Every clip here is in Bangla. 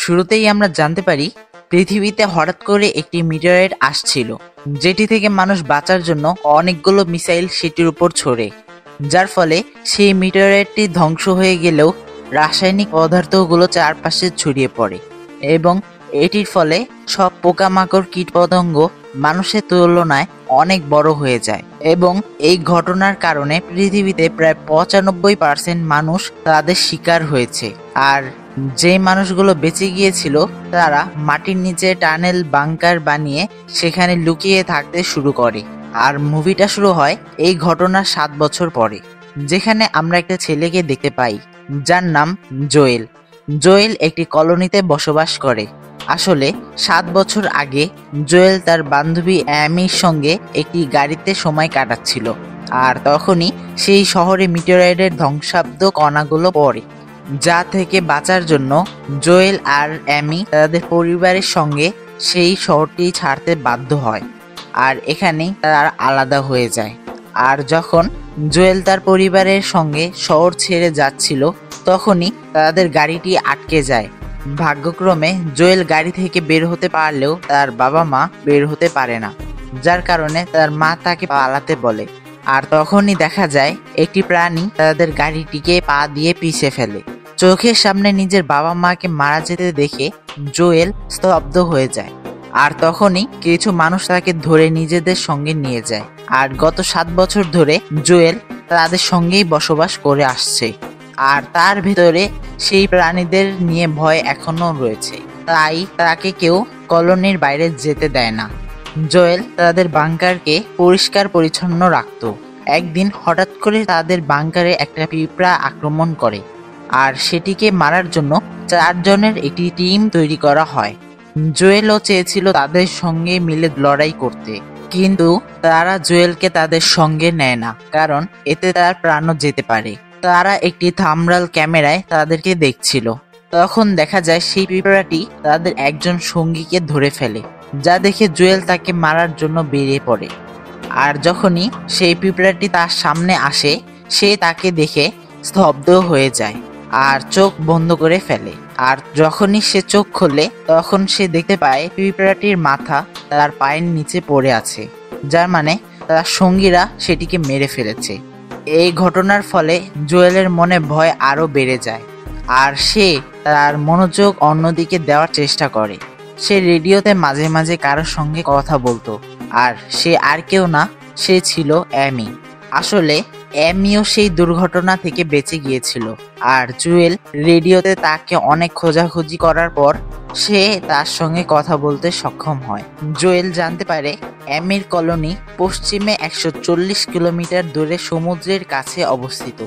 শুরুতেই আমরা জানতে পারি পৃথিবীতে হঠাৎ করে একটি মিটেরয়েড আসছিল, যেটি থেকে মানুষ বাঁচার জন্য অনেকগুলো মিসাইল সেটির উপর ছোড়ে, যার ফলে সেই মিটেরয়েডটি ধ্বংস হয়ে গেলেও রাসায়নিক পদার্থগুলো চারপাশে ছড়িয়ে পড়ে এবং এটির ফলে সব পোকামাকড় কীটপতঙ্গ মানুষের তুলনায় অনেক বড় হয়ে যায় এবং এই ঘটনার কারণে পৃথিবীতে প্রায় 95% মানুষ তাদের শিকার হয়েছে। আর যে মানুষগুলো বেঁচে গিয়েছিল তারা মাটির নিচে টানেল বাংকার বানিয়ে সেখানে লুকিয়ে থাকতে শুরু করে। আর মুভিটা শুরু হয় এই ঘটনার 7 বছর পরে, যেখানে আমরা একটা ছেলেকে দেখতে পাই যার নাম জোয়েল। জোয়েল একটি কলোনিতে বসবাস করে। আসলে 7 বছর আগে জোয়েল তার বান্ধবী অ্যামির সঙ্গে একটি গাড়িতে সময় কাটাচ্ছিল, আর তখনই সেই শহরে মিটেরয়েডের ধ্বংসাব্দ কণাগুলো পড়ে, যা থেকে বাঁচার জন্য জোয়েল আর অ্যামি তাদের পরিবারের সঙ্গে সেই শহরটি ছাড়তে বাধ্য হয় আর এখানেই তারা আলাদা হয়ে যায়। আর যখন জোয়েল তার পরিবারের সঙ্গে শহর ছেড়ে যাচ্ছিল তখনই তাদের গাড়িটি আটকে যায়। ভাগ্যক্রমে জোয়েল গাড়ি থেকে বের হতে পারলেও তার বাবা মা বের হতে পারে না, যার কারণে তার মা তাকে পালাতে বলে। আর তখনই দেখা যায় একটি প্রাণী তাদের গাড়িটিকে পা দিয়ে পিষে ফেলে। চোখের সামনে নিজের বাবা মাকে মারা যেতে দেখে জোয়েল স্তব্ধ হয়ে যায়। আর তখনই কিছু মানুষ তাকে ধরে নিজেদের সঙ্গে নিয়ে যায়। আর গত 7 বছর ধরে জোয়েল তাদের সঙ্গেই বসবাস করে আসছে, আর তার ভেতরে সেই প্রাণীদের নিয়ে ভয় এখনো রয়েছে, তাই তাকে কেউ কলোনির বাইরে যেতে দেয় না। জোয়েল তাদের বাংকারকে পরিষ্কার পরিচ্ছন্ন রাখত। একদিন হঠাৎ করে তাদের বাংকারে একটা পিঁপড়া আক্রমণ করে, আর সেটিকে মারার জন্য 4 জনের একটি টিম তৈরি করা হয়। জোয়েলও চেয়েছিল তাদের সঙ্গে মিলে লড়াই করতে, কিন্তু তারা জোয়েলকে তাদের সঙ্গে নেয় না, কারণ এতে তার প্রাণও যেতে পারে। তারা একটি থাম্বনেল ক্যামেরায় তাদেরকে দেখছিল। তখন দেখা যায় সেই পিঁপড়াটি তাদের একজন সঙ্গীকে ধরে ফেলে, যা দেখে জোয়েল তাকে মারার জন্য বেরিয়ে পড়ে। আর যখনই সেই পিঁপড়াটি তার সামনে আসে সে তাকে দেখে স্তব্ধ হয়ে যায় আর চোখ বন্ধ করে ফেলে। আর যখনই সে চোখ খোলে তখন সে দেখতে পায় পিঁপড়াটির মাথা তার পায়ের নিচে পড়ে আছে, যার মানে তার সঙ্গীরা সেটিকে মেরে ফেলেছে। এই ঘটনার ফলে জোয়েলের মনে ভয় আরো বেড়ে যায়, আর সে তার মনোযোগ অন্যদিকে দেওয়ার চেষ্টা করে। সে রেডিওতে মাঝে মাঝে কারোর সঙ্গে কথা বলতো, আর সে আর কেউ না, সে ছিল অ্যামি। আসলে অ্যামিও সেই দুর্ঘটনা থেকে বেঁচে গিয়েছিল, আর জুয়েল রেডিওতে তাকে অনেক খোঁজাখুঁজি করার পর সে তার সঙ্গে কথা বলতে সক্ষম হয়। জুয়েল জানতে পারে অ্যামির কলোনি পশ্চিমে 140 কিলোমিটার দূরে সমুদ্রের কাছে অবস্থিত।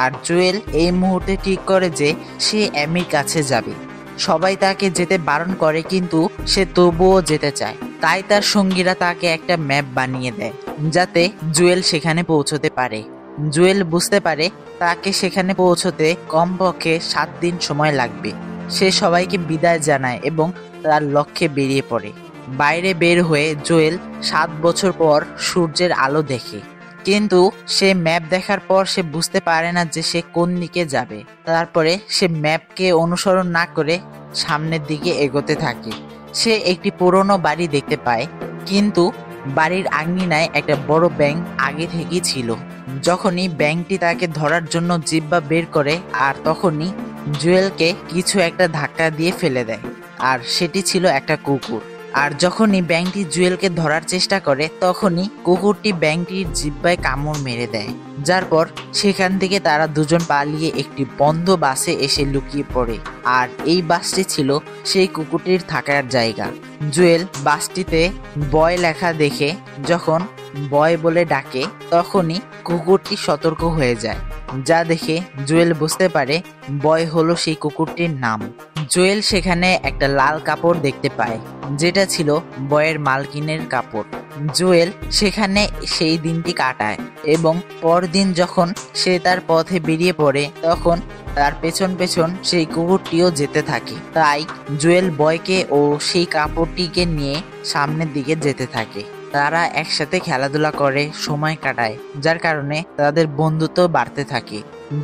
আর জুয়েল এই মুহূর্তে ঠিক করে যে সে অ্যামির কাছে যাবে। সবাই তাকে যেতে বারণ করে, কিন্তু সে তবুও যেতে চায়। তাই তার সঙ্গীরা তাকে একটা ম্যাপ বানিয়ে দেয় যাতে জুয়েল সেখানে পৌঁছতে পারে। জুয়েল বুঝতে পারে তাকে সেখানে পৌঁছতে কমপক্ষে 7 দিন সময় লাগবে। সে সবাইকে বিদায় জানায় এবং তার লক্ষ্যে বেরিয়ে পড়ে। বাইরে বের হয়ে জুয়েল 7 বছর পর সূর্যের আলো দেখে, কিন্তু সে ম্যাপ দেখার পর সে বুঝতে পারে না যে সে কোন দিকে যাবে। তারপরে সে ম্যাপকে অনুসরণ না করে সামনের দিকে এগোতে থাকে। সে একটি পুরনো বাড়ি দেখতে পায়, কিন্তু বাড়ির আঙিনায় একটা বড় ব্যাঙ আগে থেকেই ছিল। যখনই ব্যাঙটি তাকে ধরার জন্য জিহ্বা বের করে, আর তখনই জুয়েলকে কিছু একটা ধাক্কা দিয়ে ফেলে দেয়, আর সেটি ছিল একটা কুকুর। আর যখনই ব্যাঙটি জুয়েলকে ধরার চেষ্টা করে তখনই কুকুরটি ব্যাঙটির জিহ্বায় কামড় মেরে দেয়, যার পর সেখান থেকে তারা দুজন পালিয়ে একটি বন্ধ বাসে এসে লুকিয়ে পড়ে। আর এই বাসটি ছিল সেই কুকুরটির থাকার জায়গা। জুয়েল বাসটিতে বয় লেখা দেখে যখন বয় বলে ডাকে তখনই কুকুরটি সতর্ক হয়ে যায়, যা দেখে জুয়েল বুঝতে পারে বয় হলো সেই কুকুরটির নাম। জুয়েল সেখানে একটা লাল কাপড় দেখতে পায়, যেটা ছিল বয়ের মালকিনের কাপড়। জুয়েল সেখানে সেই দিনটি কাটায় এবং পরদিন যখন সে তার পথে বেরিয়ে পড়ে তখন তার পেছন পেছন সেই কুকুরটিও যেতে থাকে। তাই জুয়েল বয়কে ও সেই কাপড়টিকে নিয়ে সামনের দিকে যেতে থাকে। তারা একসাথে খেলাধুলা করে সময় কাটায়, যার কারণে তাদের বন্ধুত্ব বাড়তে থাকে।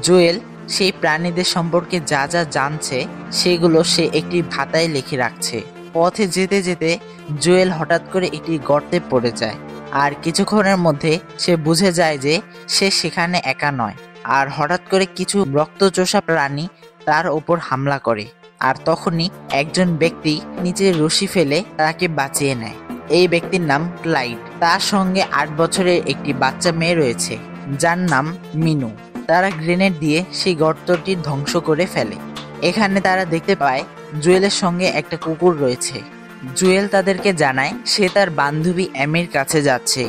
জুয়েল সেই প্রাণীদের সম্পর্কে যা যা জানছে সেগুলো সে একটি খাতায় লিখে রাখছে। পথে যেতে যেতে জুয়েল হঠাৎ করে একটি গর্তে পড়ে যায়, আর কিছুক্ষণের মধ্যে সে বুঝে যায় যে সে সেখানে একা নয়। আর হঠাৎ করে কিছু রক্তচোষা প্রাণী তার ওপর হামলা করে, আর তখনই একজন ব্যক্তি নিচে রশি ফেলে তাকে বাঁচিয়ে নেয়। এই ব্যক্তির নাম ক্লাইড। তার সঙ্গে 8 বছরের একটি বাচ্চা মেয়ে রয়েছে যার নাম মিনু। তারা গ্রেনেড দিয়ে সেই গর্তটি ধ্বংস করে ফেলে। এখানে তারা দেখতে পায় জুয়েলের সঙ্গে একটা কুকুর রয়েছে। জুয়েল তাদেরকে জানায় সে তার বান্ধবী অ্যামির কাছে যাচ্ছে,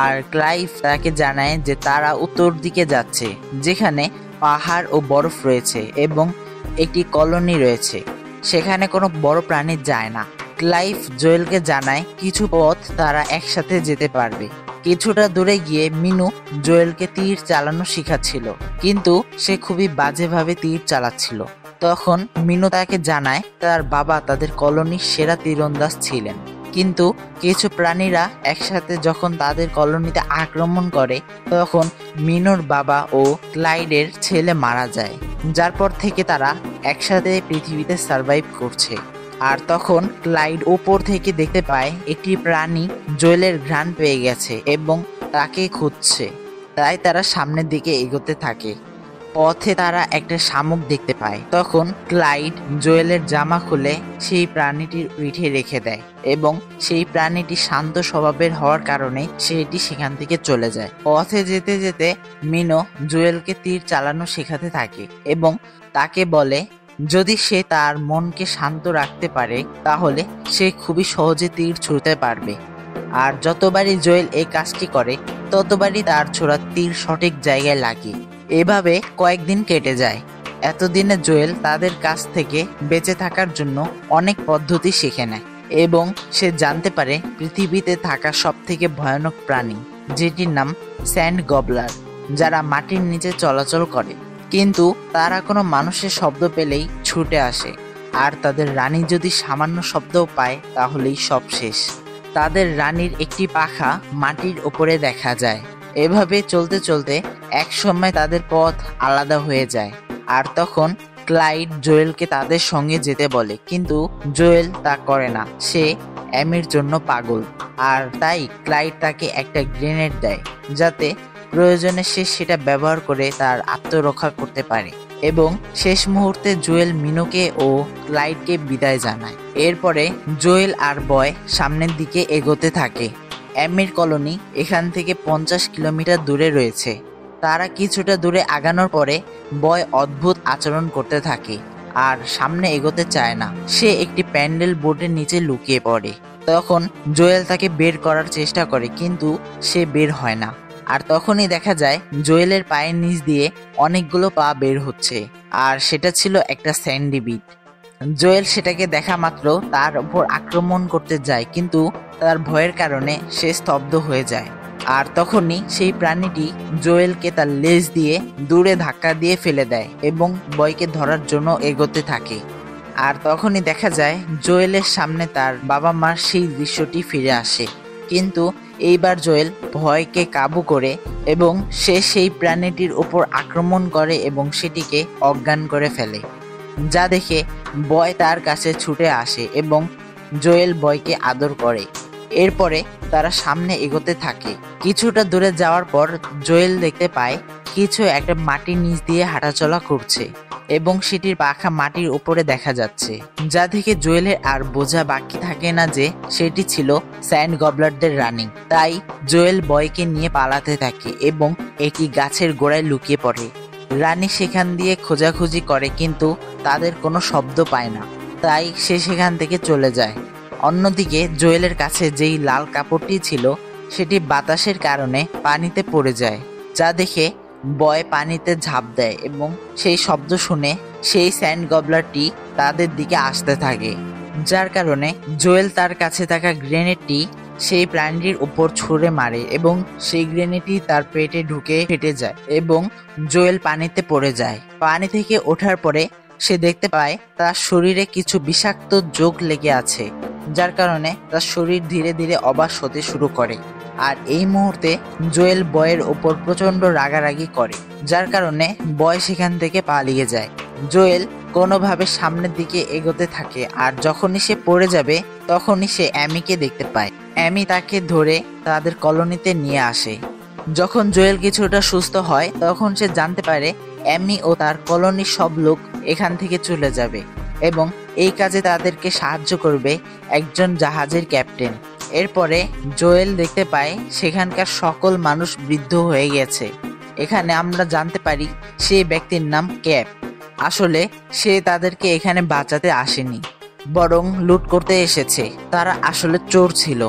আর ক্লাইভ তাকে জানায় যে তারা উত্তর দিকে যাচ্ছে যেখানে পাহাড় ও বরফ রয়েছে এবং একটি কলোনি রয়েছে, সেখানে কোনো বড় প্রাণী যায় না। ক্লাইভ জুয়েলকে জানায় কিছু পথ তারা একসাথে যেতে পারবে। কিছুটা দূরে গিয়ে মিনু জুয়েলকে তীর চালানো শিখাচ্ছিল, কিন্তু সে খুবই বাজেভাবে তীর চালাচ্ছিল। তখন মিনু তাকে জানায় তার বাবা তাদের কলোনির সেরা তীরন্দাজ ছিলেন, কিন্তু কিছু প্রাণীরা একসাথে যখন তাদের কলোনিতে আক্রমণ করে তখন মিনুর বাবা ও ক্লাইডের ছেলে মারা যায়, যার পর থেকে তারা একসাথে পৃথিবীতে সার্ভাইভ করছে। আর তখন ক্লাইড ওপর থেকে দেখতে পায় একটি প্রাণী জুয়েলের ঘ্রাণ পেয়ে গেছে এবং তাকে খুঁজছে, তাই তারা সামনের দিকে এগোতে থাকে। পথে তারা একটা শামুক দেখতে পায়। তখন ক্লাইড জুয়েলের জামা খুলে সেই প্রাণীটির পিঠে রেখে দেয় এবং সেই প্রাণীটি শান্ত স্বভাবের হওয়ার কারণে সেটি সেখান থেকে চলে যায়। পথে যেতে যেতে মিনো জুয়েলকে তীর চালানো শেখাতে থাকে এবং তাকে বলে যদি সে তার মনকে শান্ত রাখতে পারে তাহলে সে খুবই সহজে তীর ছুঁড়তে পারবে। আর যতবারই জুয়েল এই কাজটি করে ততবারই তার ছোড়া তীর সঠিক জায়গায় লাগে। এভাবে কয়েকদিন কেটে যায়। এতদিনে জুয়েল তাদের কাছ থেকে বেঁচে থাকার জন্য অনেক পদ্ধতি শিখে নেয় এবং সে জানতে পারে পৃথিবীতে থাকা সবথেকে ভয়ানক প্রাণী, যেটির নাম স্যান্ড গবলার, যারা মাটির নিচে চলাচল করে, কিন্তু তারা কোনো মানুষের শব্দ পেলেই ছুটে আসে, আর তাদের রানী যদি সামান্য শব্দও পায় তাহলেই সব শেষ। তাদের রানীর একটি পাখা মাটির ওপরে দেখা যায়। এভাবে চলতে চলতে এক সময় তাদের পথ আলাদা হয়ে যায়, আর তখন ক্লাইড জুয়েলকে তাদের সঙ্গে যেতে বলে, কিন্তু জুয়েল তা করে না। সে অ্যামির জন্য পাগল, আর তাই ক্লাইড তাকে একটা গ্রেনেড দেয় যাতে প্রয়োজনে সে সেটা ব্যবহার করে তার আত্মরক্ষা করতে পারে। এবং শেষ মুহূর্তে জুয়েল মিনুকে ও ক্লাইডকে বিদায় জানায়। এরপরে জুয়েল আর বয় সামনের দিকে এগোতে থাকে। অ্যামির কলোনি এখান থেকে 50 কিলোমিটার দূরে রয়েছে। তারা কিছুটা দূরে আগানোর পরে বয় অদ্ভুত আচরণ করতে থাকে আর সামনে এগোতে চায় না। সে একটি প্যান্ডেল বোর্ডের নিচে লুকিয়ে পড়ে। তখন জুয়েল তাকে বের করার চেষ্টা করে, কিন্তু সে বের হয় না। আর তখনই দেখা যায় জুয়েলের পায়ের নিচ দিয়ে অনেকগুলো পা বের হচ্ছে, আর সেটা ছিল একটা স্যান্ডি বিট। জুয়েল সেটাকে দেখা মাত্র তার উপর আক্রমণ করতে যায়, কিন্তু তার ভয়ের কারণে সে স্তব্ধ হয়ে যায়। আর তখনই সেই প্রাণীটি জুয়েলকে তার লেজ দিয়ে দূরে ধাক্কা দিয়ে ফেলে দেয় এবং বয়কে ধরার জন্য এগোতে থাকে। আর তখনই দেখা যায় জুয়েলের সামনে তার বাবা মার সেই দৃশ্যটি ফিরে আসে, কিন্তু এইবার জুয়েল ভয়কে কাবু করে এবং সে সেই প্রাণীটির উপর আক্রমণ করে এবং সেটিকে অজ্ঞান করে ফেলে, যা দেখে বয় তার কাছে ছুটে আসে এবং জুয়েল বয়কে আদর করে। এরপরে তারা সামনে এগোতে থাকে। কিছুটা দূরে যাওয়ার পর জুয়েল দেখতে পায় কিছু একটা মাটির নিচ দিয়ে হাঁটাচলা করছে এবং সেটির পাখা মাটির উপরে দেখা যাচ্ছে, যা দেখে জুয়েলের আর বোঝা বাকি থাকে না যে সেটি ছিল স্যান্ড গবলারদের রানী। তাই জুয়েল বয়কে নিয়ে পালাতে থাকে এবং একটি গাছের গোড়ায় লুকিয়ে পড়ে। রানী সেখান দিয়ে খোঁজাখুঁজি করে, কিন্তু তাদের কোনো শব্দ পায় না, তাই সে সেখান থেকে চলে যায়। অন্যদিকে জুয়েলের কাছে যেই লাল কাপড়টি ছিল সেটি বাতাসের কারণে পানিতে পড়ে যায়, যা দেখে বয় পানিতে ঝাঁপ দেয় এবং সেই শব্দ শুনে সেই স্যান্ড গবলারটি তাদের দিকে আসতে থাকে, যার কারণে জুয়েল তার কাছে থাকা গ্রেনেডটি সেই প্রাণীটির উপর ছুঁড়ে মারে এবং সেই গ্রেনেডটি তার পেটে ঢুকে ফেটে যায় এবং জুয়েল পানিতে পড়ে যায়। পানি থেকে ওঠার পরে সে দেখতে পায় তার শরীরে কিছু বিষাক্ত যোগ লেগে আছে, যার কারণে তার শরীর ধীরে ধীরে অবশ হতে শুরু করে। আর এই মুহূর্তে জোয়েল বয়ের ওপর প্রচন্ড রাগারাগি করে, যার কারণে বয় সেখান থেকে পালিয়ে যায়। জোয়েল কোনোভাবে সামনের দিকে এগোতে থাকে, আর যখনই সে পড়ে যাবে তখনই সে অ্যামিকে দেখতে পায়। অ্যামি তাকে ধরে তাদের কলোনিতে নিয়ে আসে। যখন জোয়েল কিছুটা সুস্থ হয় তখন সে জানতে পারে অ্যামি ও তার কলোনির সব লোক এখান থেকে চলে যাবে এবং এই কাজে তাদেরকে সাহায্য করবে একজন জাহাজের ক্যাপ্টেন। এরপরে জোয়েল দেখতে পায় সেখানকার সকল মানুষ বৃদ্ধ হয়ে গেছে। এখানে আমরা জানতে পারি সেই ব্যক্তির নাম ক্যাপ। আসলে সে তাদেরকে এখানে বাঁচাতে আসেনি, বরং লুট করতে এসেছে। তারা আসলে চোর ছিল,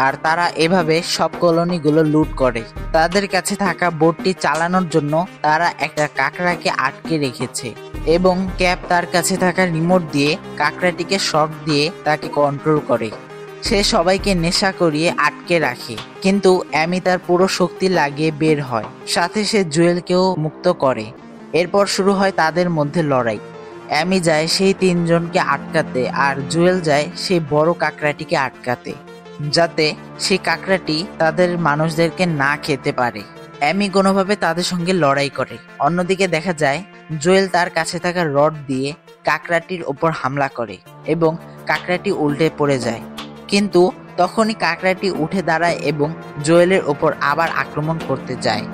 আর তারা এভাবে সব কলোনিগুলো লুট করে। তাদের কাছে থাকা বোটটি চালানোর জন্য তারা একটা কাঁকড়াকে আটকে রেখেছে এবং ক্যাপ তার কাছে থাকা রিমোট দিয়ে কাঁকড়াটিকে শক দিয়ে তাকে কন্ট্রোল করে। সে সবাইকে নেশা করিয়ে আটকে রাখে, কিন্তু অ্যামি তার পুরো শক্তি লাগিয়ে বের হয়, সাথে সে জুয়েলকেও মুক্ত করে। এরপর শুরু হয় তাদের মধ্যে লড়াই। অ্যামি যায় সেই তিনজনকে আটকাতে, আর জুয়েল যায় সেই বড় কাঁকড়াটিকে আটকাতে, যাতে সেই কাঁকড়াটি তাদের মানুষদেরকে না খেতে পারে। অ্যামি কোনোভাবে তাদের সঙ্গে লড়াই করে। অন্যদিকে দেখা যায় জুয়েল তার কাছে থাকা রড দিয়ে কাঁকড়াটির ওপর হামলা করে এবং কাঁকড়াটি উল্টে পড়ে যায়। কিন্তু তখনই কাঁকড়াটি উঠে দাঁড়ায় এবং জুয়েলের ওপর আবার আক্রমণ করতে যায়।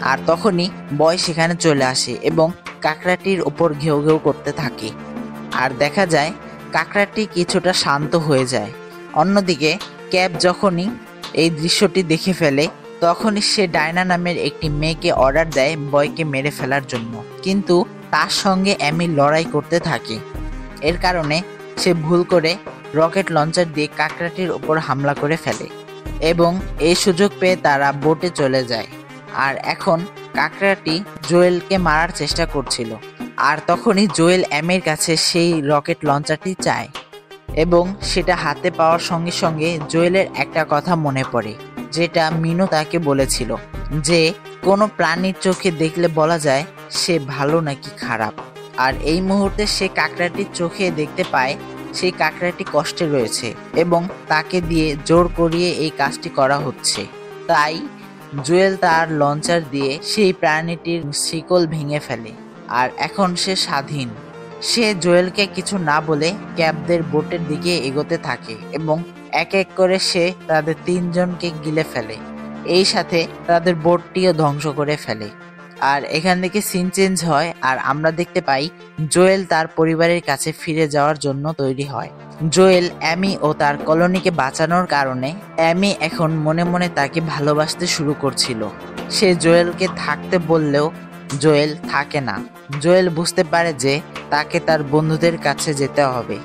আর তখনই বয় সেখানে চলে আসে এবং কাঁকড়াটির ওপর ঘেউ ঘেউ করতে থাকে। আর দেখা যায় কাঁকড়াটি কিছুটা শান্ত হয়ে যায়। অন্যদিকে ক্যাপ যখনই এই দৃশ্যটি দেখে ফেলে তখনই সে ডায়না নামের একটি মেয়েকে অর্ডার দেয় বয়কে মেরে ফেলার জন্য, কিন্তু তার সঙ্গে অ্যামি লড়াই করতে থাকে। এর কারণে সে ভুল করে রকেট লঞ্চার দিয়ে কাঁকড়াটির ওপর হামলা করে ফেলে এবং এই সুযোগ পেয়ে তারা বোটে চলে যায়। আর এখন কাঁকড়াটি জোয়েলকে মারার চেষ্টা করছিল, আর তখনই জোয়েল অ্যামির কাছে সেই রকেট লঞ্চারটি চায় এবং সেটা হাতে পাওয়ার সঙ্গে সঙ্গে জোয়েলের একটা কথা মনে পড়ে, যেটা মিনু তাকে বলেছিল যে কোনো প্রাণীর চোখে দেখলে বলা যায় সে ভালো নাকি খারাপ। আর এই মুহূর্তে সে কাঁকড়াটির চোখে দেখতে পায় সেই কাঁকড়াটি কষ্টে রয়েছে এবং তাকে দিয়ে জোর করিয়ে এই কাজটি করা হচ্ছে। তাই জুয়েল তার লঞ্চার দিয়ে সেই প্রাণীটির শিকল ভেঙে ফেলে, আর এখন সে স্বাধীন। সে জুয়েলকে কিছু না বলে ক্যাবদের বোটের দিকে এগোতে থাকে এবং এক এক করে সে তাদের তিনজনকে গিলে ফেলে, এই সাথে তাদের বোটটিও ধ্বংস করে ফেলে। আর এখান থেকে সিন চেঞ্জ হয়, আর আমরা দেখতে পাই জোয়েল তার পরিবারের কাছে ফিরে যাওয়ার জন্য তৈরি হয়। জোয়েল অ্যামি ও তার কলোনিকে বাঁচানোর কারণে অ্যামি এখন মনে মনে তাকে ভালোবাসতে শুরু করছিল। সে জোয়েলকে থাকতে বললেও জোয়েল থাকে না। জোয়েল বুঝতে পারে যে তাকে তার বন্ধুদের কাছে যেতে হবে।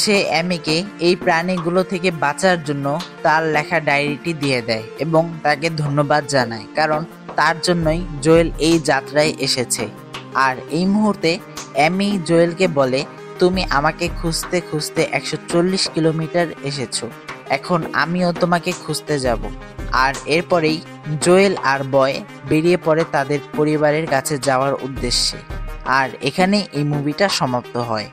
সে অ্যামিকে এই প্রাণীগুলো থেকে বাঁচার জন্য তার লেখা ডায়েরিটি দিয়ে দেয় এবং তাকে ধন্যবাদ জানায়, কারণ তার জন্যই জোয়েল এই যাত্রায় এসেছে। আর এই মুহূর্তে অ্যামি জোয়েলকে বলে, তুমি আমাকে খুঁজতে খুঁজতে 140 কিলোমিটার এসেছো, এখন আমিও তোমাকে খুঁজতে যাব। আর এরপরেই জোয়েল আর বয় বেরিয়ে পড়ে তাদের পরিবারের কাছে যাওয়ার উদ্দেশ্যে। আর এখানে এই মুভিটা সমাপ্ত হয়।